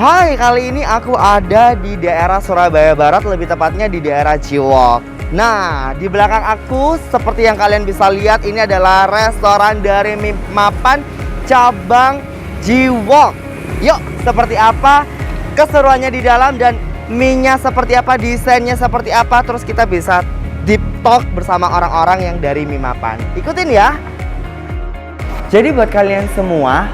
Hai, kali ini aku ada di daerah Surabaya Barat, lebih tepatnya di daerah Ciwok. Nah, di belakang aku seperti yang kalian bisa lihat, ini adalah restoran dari Mie Mapan cabang Ciwok. Yuk, seperti apa keseruannya di dalam dan mie-nya seperti apa, desainnya seperti apa, terus kita bisa deep talk bersama orang-orang yang dari Mie Mapan. Ikutin ya. Jadi buat kalian semua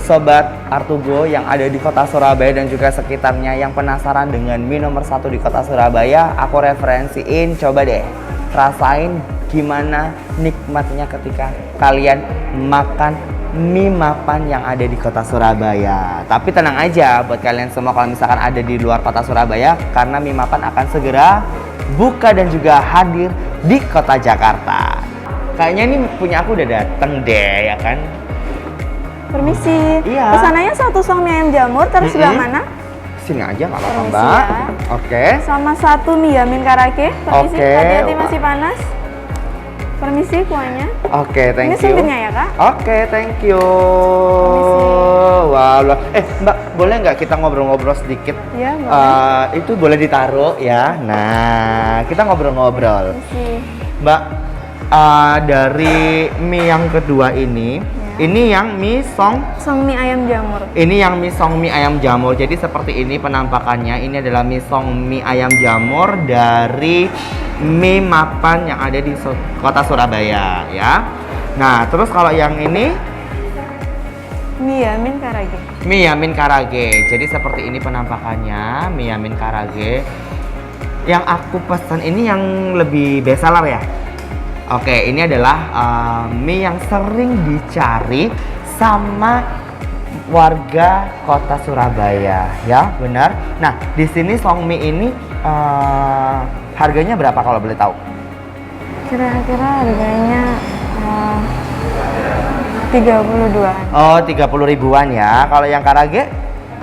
Sobat Artugo yang ada di kota Surabaya dan juga sekitarnya yang penasaran dengan mie nomor 1 di kota Surabaya, aku referensiin, coba deh rasain gimana nikmatnya ketika kalian makan Mie Mapan yang ada di kota Surabaya. Tapi tenang aja buat kalian semua kalau misalkan ada di luar kota Surabaya, karena Mie Mapan akan segera buka dan juga hadir di kota Jakarta. Kayaknya ini punya aku udah dateng deh, ya kan? Permisi. Iya. Pesanannya satu song mie ayam jamur, terus sebelah mana? Sini aja nggak apa-apa, Permisi Mbak. ya. Oke. Sama satu mie yamin karage. Permisi. Oke. Hati-hati masih panas. Permisi kuahnya. Oke, thank Ini you. sumpitnya ya, Kak? Oke, thank you. Permisi. Wow, Mbak, boleh nggak kita ngobrol-ngobrol sedikit? Iya, boleh. Itu boleh ditaruh ya. Nah, kita ngobrol-ngobrol. Permisi. Mbak, dari mie yang kedua ini, ini yang mie song. Song mie ayam jamur. Ini yang mie song mie ayam jamur. Jadi seperti ini penampakannya. Ini adalah mie song mie ayam jamur dari Mie Mapan yang ada di kota Surabaya ya. Nah, terus kalau yang ini Mie yamin karage. mie yamin karage. Jadi seperti ini penampakannya, mie yamin karage. Yang aku pesan ini yang lebih bestseller ya. Oke, ini adalah mie yang sering dicari sama warga kota Surabaya, ya, benar. Nah, di sini song mie ini harganya berapa kalau boleh tahu? Kira-kira harganya 32-an. Oh, 30 ribuan ya. Kalau yang karage?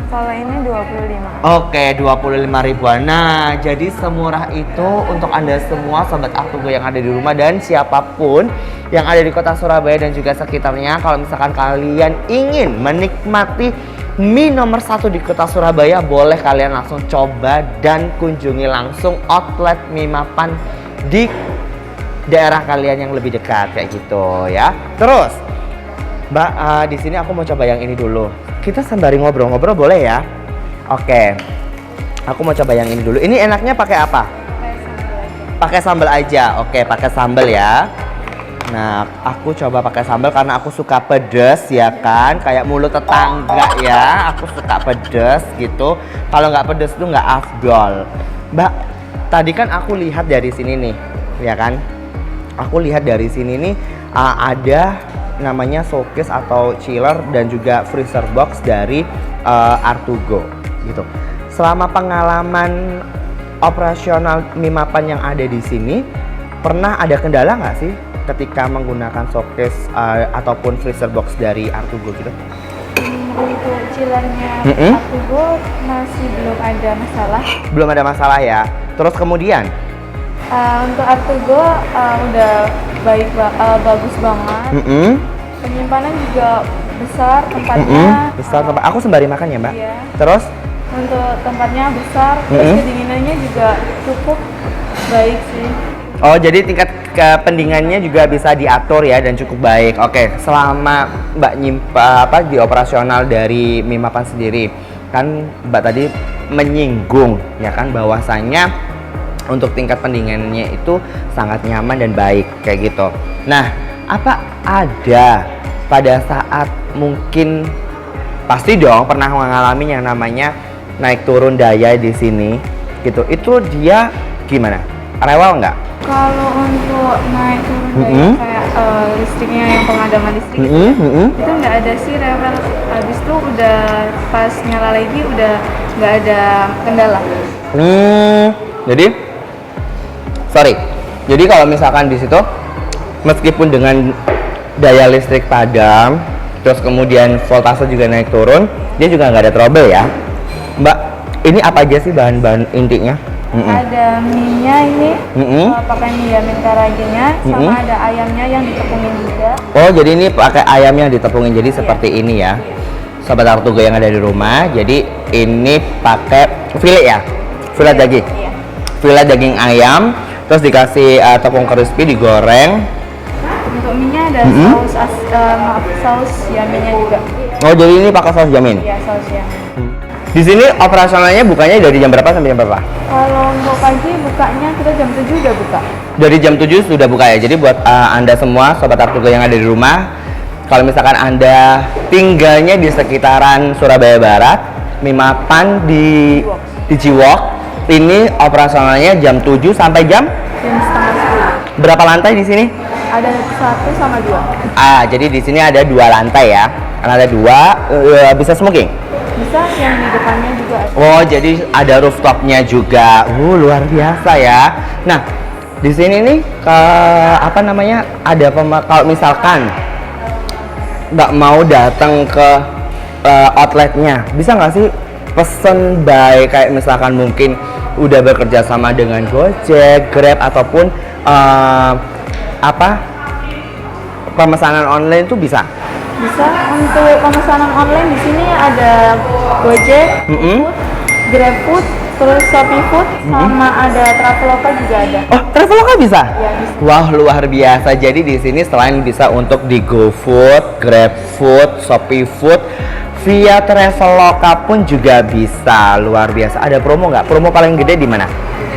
Kalau ini 25. Oke, 25 ribuan. Nah, jadi semurah itu untuk Anda semua Sobat Artugo yang ada di rumah dan siapapun yang ada di kota Surabaya dan juga sekitarnya. Kalau misalkan kalian ingin menikmati mie nomor 1 di kota Surabaya, boleh kalian langsung coba dan kunjungi langsung outlet Mie Mapan di daerah kalian yang lebih dekat kayak gitu ya. Terus, Mbak, di sini aku mau coba yang ini dulu. Kita sembari ngobrol-ngobrol boleh ya? Oke. Aku mau coba yang ini dulu. Ini enaknya pakai apa? Pakai sambal aja. Oke, pakai sambal ya. Nah, aku coba pakai sambal karena aku suka pedes ya kan, kayak mulut tetangga ya. Aku suka pedes gitu. Kalau nggak pedes tuh nggak afdol. Mbak, tadi kan aku lihat dari sini nih, ya kan? Aku lihat dari sini nih ada namanya showcase atau chiller dan juga freezer box dari Artugo gitu. Selama pengalaman operasional Mie Mapan yang ada di sini, pernah ada kendala nggak sih ketika menggunakan showcase ataupun freezer box dari Artugo gitu? Untuk chillernya Artugo masih belum ada masalah. Belum ada masalah ya. Terus kemudian? Untuk Artugo udah bagus banget. Penyimpanan juga besar tempatnya. Besar tempat. Aku sembari makan ya, Mbak. Iya. Terus? Untuk tempatnya besar, terus kedinginannya juga cukup baik sih. Oh, jadi tingkat pendinginannya juga bisa diatur ya dan cukup baik. Oke, selama Mbak di operasional dari Mie Mapan sendiri, kan Mbak tadi menyinggung ya kan bahwasannya untuk tingkat pendinginannya itu sangat nyaman dan baik kayak gitu. Nah, apa ada pada saat mungkin pasti dong pernah mengalami yang namanya naik turun daya di sini gitu. Itu dia gimana? Rewel nggak? Kalau untuk naik turun daya kayak listriknya yang pengadaman listrik itu nggak ada sih rewel. Habis itu udah pas nyala lagi udah nggak ada kendala. Jadi kalau misalkan di situ meskipun dengan daya listrik padam, terus kemudian voltase juga naik turun, dia juga nggak ada trouble ya. Mbak, ini apa aja sih bahan-bahan intinya? Ada mie-nya ini, pakai mie yamin karagenya, sama ada ayamnya yang ditepungin juga. Oh, jadi ini pakai ayam yang ditepungin, jadi seperti ini ya. Sobat Artugo yang ada di rumah. Jadi ini pakai filet ya, filet daging, filet daging ayam, terus dikasih tepung crispy digoreng. Untuk mie-nya ada saus yaminya juga. Oh, jadi ini pakai saus yamin. Iya, saus yamin. Di sini operasionalnya bukanya dari jam berapa sampai jam berapa? Kalau untuk pagi bukanya kita jam 7 udah buka. Dari jam 7 sudah buka ya. Jadi buat Anda semua Sobat Artugo yang ada di rumah, kalau misalkan Anda tinggalnya di sekitaran Surabaya Barat, Mie Mapan di Ciwok, ini operasionalnya jam 7 sampai jam Jam 9:30. berapa lantai di sini? Ada 1 sama 2. Jadi di sini ada 2 lantai ya. Karena ada 2, bisa smoking. Bisa yang di depannya juga ada. Oh, jadi ada rooftopnya juga. Luar biasa ya. Nah, di sini nih apa namanya? Ada kalau misalkan nggak mau datang ke outletnya, bisa nggak sih pesen by kayak misalkan mungkin udah bekerja sama dengan Gojek, Grab ataupun pemesanan online tuh bisa? Bisa. Untuk pemesanan online di sini ada Gojek, Food, GrabFood, terus Shopee Food, sama ada Traveloka juga ada. Oh, Traveloka bisa? Ya, bisa. Wah, luar biasa. Jadi di sini selain bisa untuk di GoFood, GrabFood, Shopee Food, via Traveloka pun juga bisa. Luar biasa. Ada promo nggak? Promo paling gede di mana?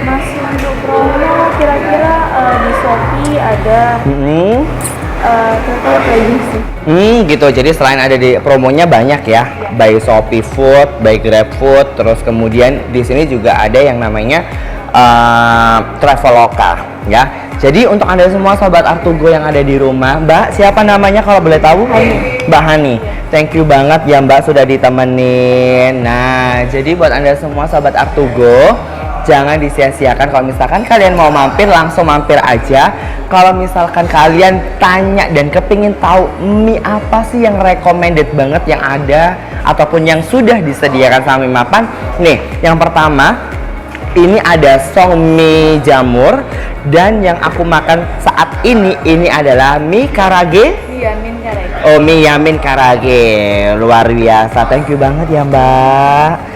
Masih untuk promo kira-kira di Shopee ada kira-kira kayak gitu sih. Gitu. Jadi selain ada di promonya banyak ya, by Shopee Food, by GrabFood, terus kemudian di sini juga ada yang namanya Traveloka ya. Jadi untuk Anda semua Sobat Artugo yang ada di rumah, Mbak, siapa namanya kalau boleh tahu? Hani. Mbak Hani. Thank you banget ya Mbak sudah ditemenin. Nah, jadi buat Anda semua Sobat Artugo, jangan disia-siakan. Kalau misalkan kalian mau mampir, langsung mampir aja. Kalau misalkan kalian tanya dan kepingin tahu mie apa sih yang recommended banget yang ada ataupun yang sudah disediakan sama Mie Mapan, nih yang pertama ini ada song mie jamur, dan yang aku makan saat ini adalah mie karage. Yamin karage. Oh, mie yamin karage. Luar biasa. Thank you banget ya Mbak.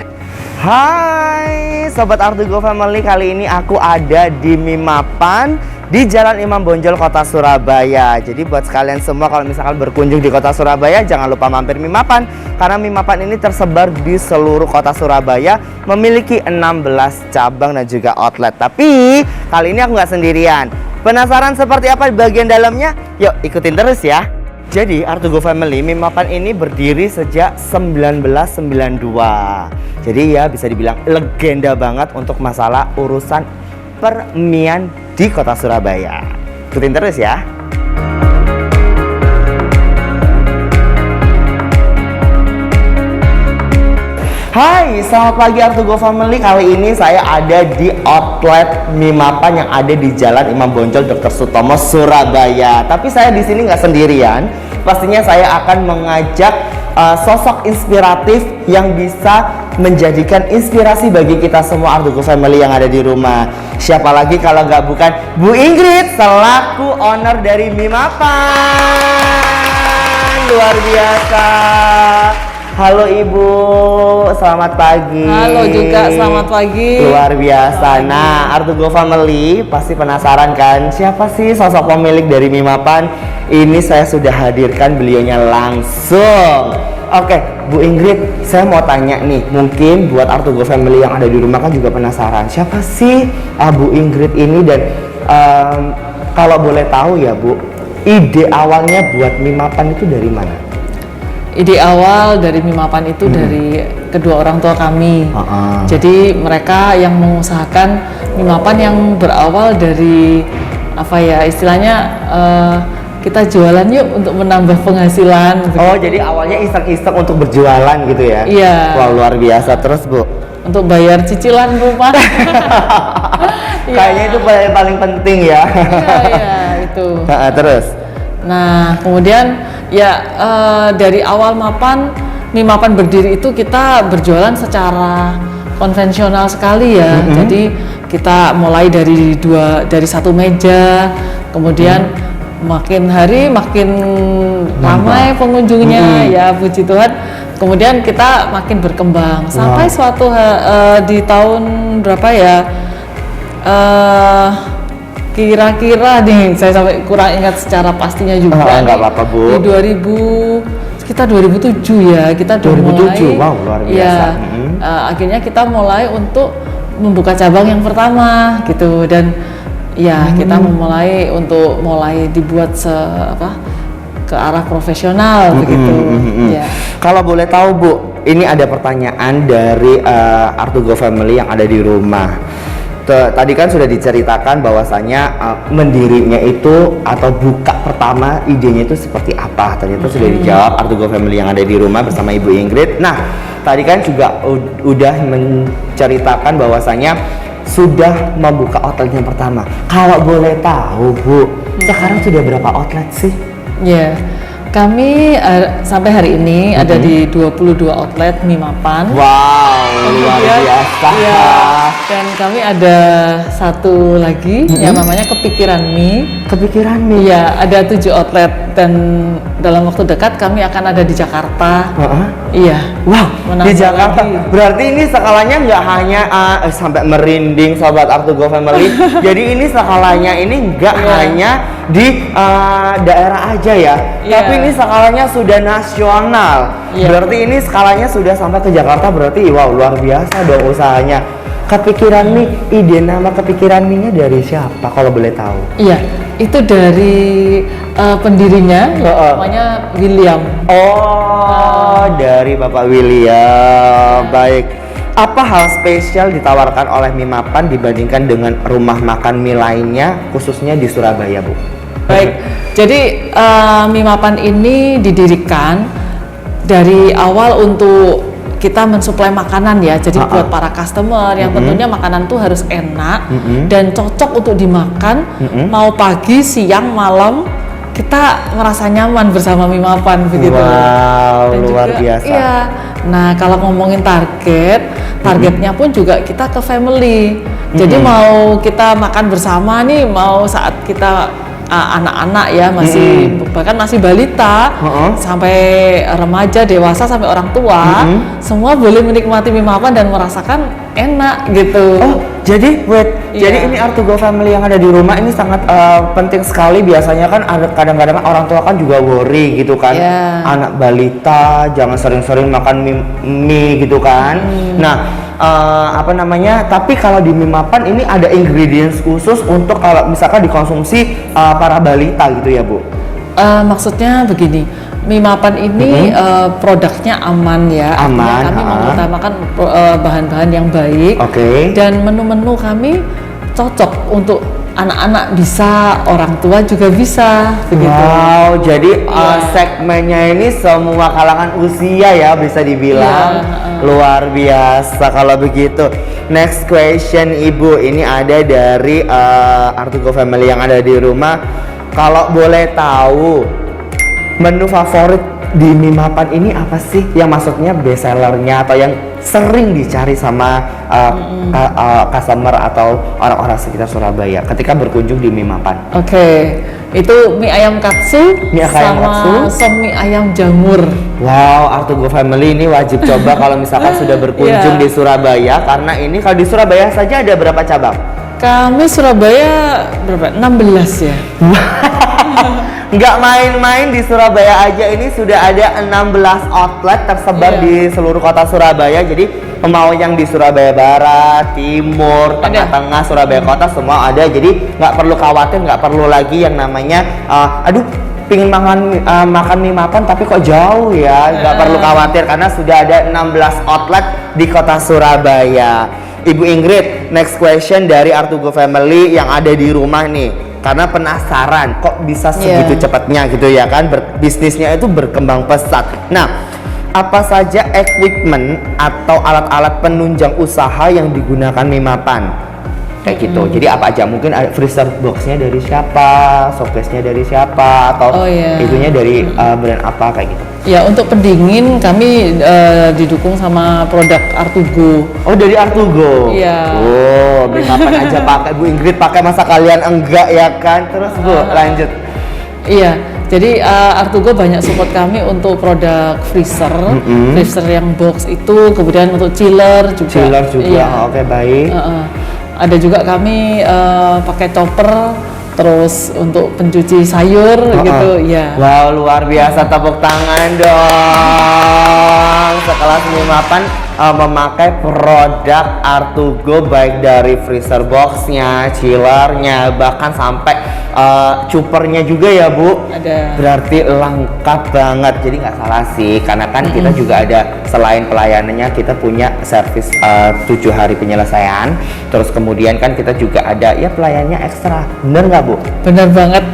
Hai Sobat Artugo Family, kali ini aku ada di Mie Mapan di Jalan Imam Bonjol, Kota Surabaya. Jadi buat sekalian semua kalau misalkan berkunjung di Kota Surabaya, jangan lupa mampir Mie Mapan, karena Mie Mapan ini tersebar di seluruh Kota Surabaya, memiliki 16 cabang dan juga outlet. Tapi kali ini aku nggak sendirian. Penasaran seperti apa bagian dalamnya? Yuk ikutin terus ya. Jadi Artugo Family, Mie Mapan ini berdiri sejak 1992. Jadi ya bisa dibilang legenda banget untuk masalah urusan permian di Kota Surabaya. Ikutin terus ya. Hai, selamat pagi Artugo Family. Kali ini saya ada di outlet Mie Mapan yang ada di Jalan Imam Bonjol Dr. Sutomo, Surabaya. Tapi saya di sini nggak sendirian. Pastinya saya akan mengajak sosok inspiratif yang bisa menjadikan inspirasi bagi kita semua Artugo Family yang ada di rumah. Siapa lagi kalau nggak bukan Bu Ingrid selaku owner dari Mie Mapan. Luar biasa. Halo Ibu, selamat pagi. Halo juga, selamat pagi. Luar biasa. Nah, Artugo Family pasti penasaran kan, siapa sih sosok pemilik dari Mie Mapan? Ini saya sudah hadirkan beliaunya langsung. Oke, Bu Ingrid, saya mau tanya nih, mungkin buat Artugo Family yang ada di rumah kan juga penasaran, siapa sih Bu Ingrid ini, dan kalau boleh tahu ya Bu, ide awalnya buat Mie Mapan itu dari mana? Ide awal dari Mie Mapan itu dari kedua orang tua kami. Jadi mereka yang mengusahakan Mie Mapan yang berawal dari apa ya istilahnya kita jualan yuk untuk menambah penghasilan. Oh, jadi awalnya iseng-iseng untuk berjualan gitu ya? Iya. Wah, luar biasa. Terus Bu? Untuk bayar cicilan rumah. Kayaknya itu paling penting ya. Iya itu. Terus? Nah, kemudian ya dari awal Mie Mapan berdiri itu kita berjualan secara konvensional sekali ya. Jadi kita mulai dari satu meja, kemudian makin hari makin ramai pengunjungnya ya, puji Tuhan. kemudian kita makin berkembang sampai suatu di tahun berapa ya? Kira-kira nih, saya sampai kurang ingat secara pastinya juga. Enggak apa-apa, Bu. Di 2007 ya, kita 2007, mulai. wow, luar biasa. Ya, akhirnya kita mulai untuk membuka cabang yang pertama gitu, dan ya kita mulai dibuat ke arah profesional begitu. Ya. Kalau boleh tahu, Bu, ini ada pertanyaan dari Artugo Family yang ada di rumah. Tadi kan sudah diceritakan bahwasanya mendirinya itu atau buka pertama idenya itu seperti apa. Ternyata sudah dijawab Artugo Family yang ada di rumah bersama Ibu Ingrid. Nah, tadi kan juga udah menceritakan bahwasanya sudah membuka outlet yang pertama. Kalau boleh tahu, Bu, sekarang sudah berapa outlet sih? Ya, kami sampai hari ini ada di 22 outlet mie mapan. Wow, luar biasa. Ya, dan kami ada satu lagi yang namanya Kepikiran Mie. Kepikiran Mie? Iya, ada 7 outlet dan dalam waktu dekat kami akan ada di Jakarta. Iya. Wow, di menambah Jakarta. lagi. Berarti ini skalanya nggak hanya sampai merinding Sobat Artugo Family. Jadi ini skalanya ini nggak hanya di daerah aja ya, tapi ini skalanya sudah nasional. Berarti ini skalanya sudah sampai ke Jakarta. Berarti wow, luar biasa dong usahanya. Kepikiran Mie, ide nama Kepikiran Mie-nya dari siapa kalau boleh tahu? Iya, itu dari pendirinya, namanya William. Oh, dari Bapak William. Baik. Apa hal spesial ditawarkan oleh Mie Mapan dibandingkan dengan rumah makan mie lainnya, khususnya di Surabaya, Bu? Baik, jadi Mie Mapan ini didirikan dari awal untuk kita mensuplai makanan ya, jadi buat para customer yang tentunya makanan tuh harus enak dan cocok untuk dimakan, mau pagi, siang, malam kita merasa nyaman bersama Mie Mapan begitu. Wow, dan luar juga, biasa. Iya. Nah, kalau ngomongin targetnya pun juga kita ke family. Jadi mau kita makan bersama nih, mau saat kita anak-anak ya bahkan masih balita sampai remaja, dewasa, sampai orang tua, semua boleh menikmati Mie Mapan dan merasakan enak gitu. Oh, jadi jadi ini Artugo Family yang ada di rumah ini sangat penting sekali. Biasanya kan ada kadang-kadang orang tua kan juga worry gitu kan, anak balita jangan sering-sering makan mie gitu kan. Nah, tapi kalau di Mie Mapan ini ada ingredients khusus untuk kalau misalkan dikonsumsi para balita gitu ya, Bu? Maksudnya begini, Mie Mapan ini produknya aman ya, aman, kami mengutamakan bahan-bahan yang baik, dan menu-menu kami cocok untuk anak-anak bisa, orang tua juga bisa begitu. Wow, jadi segmennya ini semua kalangan usia ya bisa dibilang. Luar biasa kalau begitu. Next question, Ibu, ini ada dari Artugo Family yang ada di rumah. Kalau boleh tahu, menu favorit di Mie Mapan ini apa sih? Yang maksudnya best sellernya atau yang sering dicari sama customer atau orang-orang sekitar Surabaya ketika berkunjung di Mie Mapan? Itu mie ayam katsu sama sop mie ayam jamur. Wow, Artugo Family ini wajib coba kalau misalkan sudah berkunjung di Surabaya, karena ini kalau di Surabaya saja ada berapa cabang? Kami Surabaya berapa? 16 ya. Nggak main-main, di Surabaya aja ini sudah ada 16 outlet tersebar di seluruh kota Surabaya. Jadi mau yang di Surabaya Barat, Timur, Tengah-Tengah, Surabaya Kota semua ada. Jadi nggak perlu khawatir, nggak perlu lagi yang namanya pingin makan Mie Mapan tapi kok jauh ya. Nggak perlu khawatir karena sudah ada 16 outlet di kota Surabaya. Ibu Ingrid, next question dari Artugo Family yang ada di rumah nih. Karena penasaran kok bisa segitu cepatnya gitu ya kan, bisnisnya itu berkembang pesat. Nah, apa saja equipment atau alat-alat penunjang usaha yang digunakan Mie Mapan? Kayak gitu. Jadi apa aja? Mungkin ada freezer boxnya dari siapa, showcase-nya dari siapa, atau itunya dari brand apa kayak gitu? Ya, untuk pendingin kami didukung sama produk Artugo. Oh, dari Artugo? Iya. Oh, Mie Mapan aja pakai, Bu Ingrid pakai, masa kalian enggak ya kan? Terus Bu, lanjut. Iya, Jadi Artugo banyak support kami untuk produk freezer, freezer yang box itu, kemudian untuk chiller juga. Chiller juga, Iya. oke baik. Ada juga kami pakai chopper, terus untuk pencuci sayur gitu, ya. Wow, luar biasa, tepuk tangan dong. Sekelas Mimapan memakai produk Artugo baik dari freezer boxnya, chillernya, bahkan sampai cupernya juga ya Bu. Ada. Berarti lengkap banget, jadi nggak salah sih, karena kan kita juga ada, selain pelayanannya kita punya servis 7 hari penyelesaian, terus kemudian kan kita juga ada ya pelayannya ekstra, bener nggak Bu? Benar banget.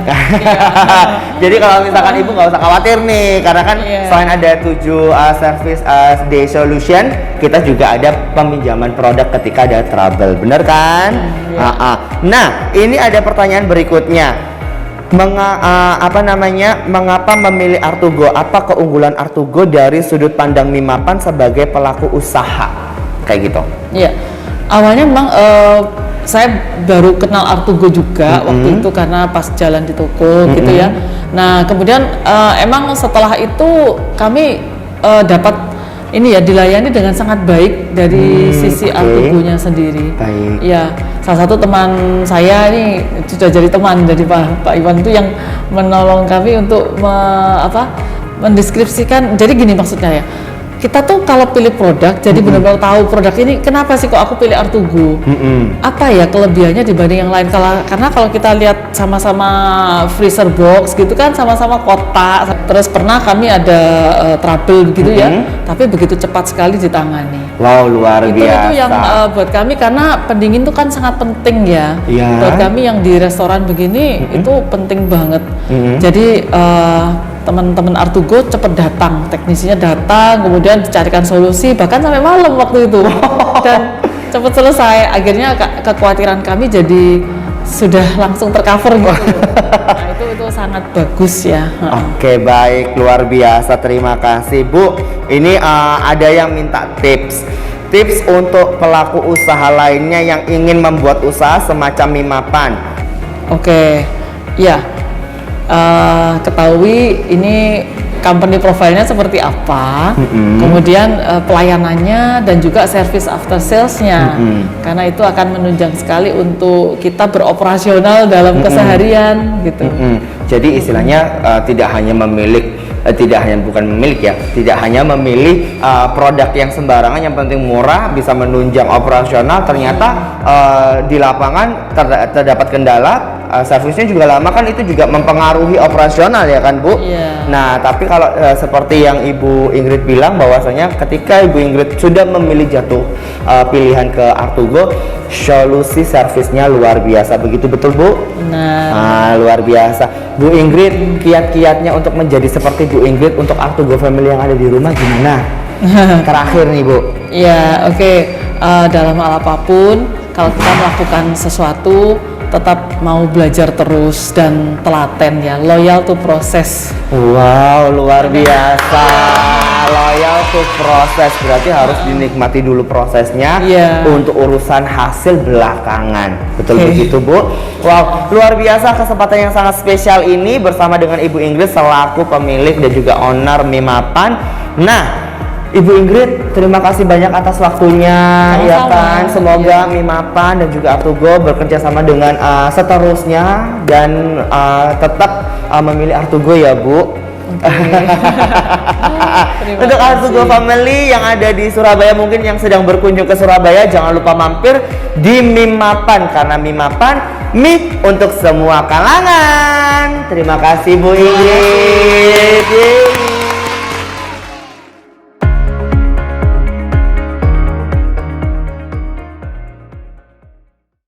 Jadi kalau misalkan Ibu nggak usah khawatir nih, karena kan Iya. selain ada 7 service day solution, kita juga ada peminjaman produk ketika ada trouble, bener kan? Nah, ini ada pertanyaan berikutnya. Mengapa memilih Artugo? Apa keunggulan Artugo dari sudut pandang Mimapan sebagai pelaku usaha? Kayak gitu. Iya. Awalnya memang saya baru kenal Artugo juga waktu itu karena pas jalan di toko gitu ya. Nah, kemudian emang setelah itu kami dapat ini ya, dilayani dengan sangat baik dari sisi Artugonya sendiri. Baik. Ya, salah satu teman saya ini sudah jadi teman dari Pak Iwan itu yang menolong kami untuk mendeskripsikan. Jadi gini maksudnya ya, kita tuh kalau pilih produk, jadi benar-benar tahu produk ini kenapa sih kok aku pilih Artugo, apa ya kelebihannya dibanding yang lain. Karena kalau kita lihat sama-sama freezer box gitu kan, sama-sama kotak, terus pernah kami ada trouble gitu ya, tapi begitu cepat sekali ditangani. Wow, luar biasa. Itu yang buat kami, karena pendingin itu kan sangat penting ya. Iya. Buat kami yang di restoran begini itu penting banget. Jadi teman-teman Artugo cepet datang, teknisinya datang, kemudian dicarikan solusi bahkan sampai malam waktu itu dan cepet selesai. Akhirnya kekhawatiran kami jadi sudah langsung tercover gitu. Nah, itu sangat bagus ya. Oke, baik, luar biasa, terima kasih Bu. Ini ada yang minta tips untuk pelaku usaha lainnya yang ingin membuat usaha semacam Mimapan. Oke, ya. Ketahui ini company profile-nya seperti apa, kemudian pelayanannya dan juga service after sales-nya, karena itu akan menunjang sekali untuk kita beroperasional dalam keseharian gitu. Jadi istilahnya tidak hanya memilih produk yang sembarangan, yang penting murah, bisa menunjang operasional. Ternyata di lapangan terdapat kendala, servisnya juga lama, kan itu juga mempengaruhi operasional ya kan Bu? Iya. Nah, tapi kalau seperti yang Ibu Ingrid bilang, bahwasanya ketika Ibu Ingrid sudah memilih jatuh pilihan ke Artugo, solusi servisnya luar biasa, begitu betul Bu? Nah, luar biasa. Bu Ingrid, kiat-kiatnya untuk menjadi seperti Bu Ingrid untuk Artugo Family yang ada di rumah gimana? Terakhir nih Bu. Ya, oke. Dalam hal apapun, kalau kita melakukan sesuatu, tetap mau belajar terus dan telaten ya, loyal to proses. Wow, luar biasa. Loyal to proses, berarti harus dinikmati dulu prosesnya, untuk urusan hasil belakangan. Betul begitu Bu? Wow, luar biasa kesempatan yang sangat spesial ini bersama dengan Ibu Ingrid selaku pemilik dan juga owner Mimapan. Nah, Ibu Ingrid, terima kasih banyak atas waktunya. Ya kan, semoga Mimapan dan juga Artugo bekerja sama dengan seterusnya dan tetap memilih Artugo ya Bu. Untuk Artugo Family yang ada di Surabaya, mungkin yang sedang berkunjung ke Surabaya, jangan lupa mampir di Mimapan, karena Mimapan mie untuk semua kalangan. Terima kasih Bu Ingrid.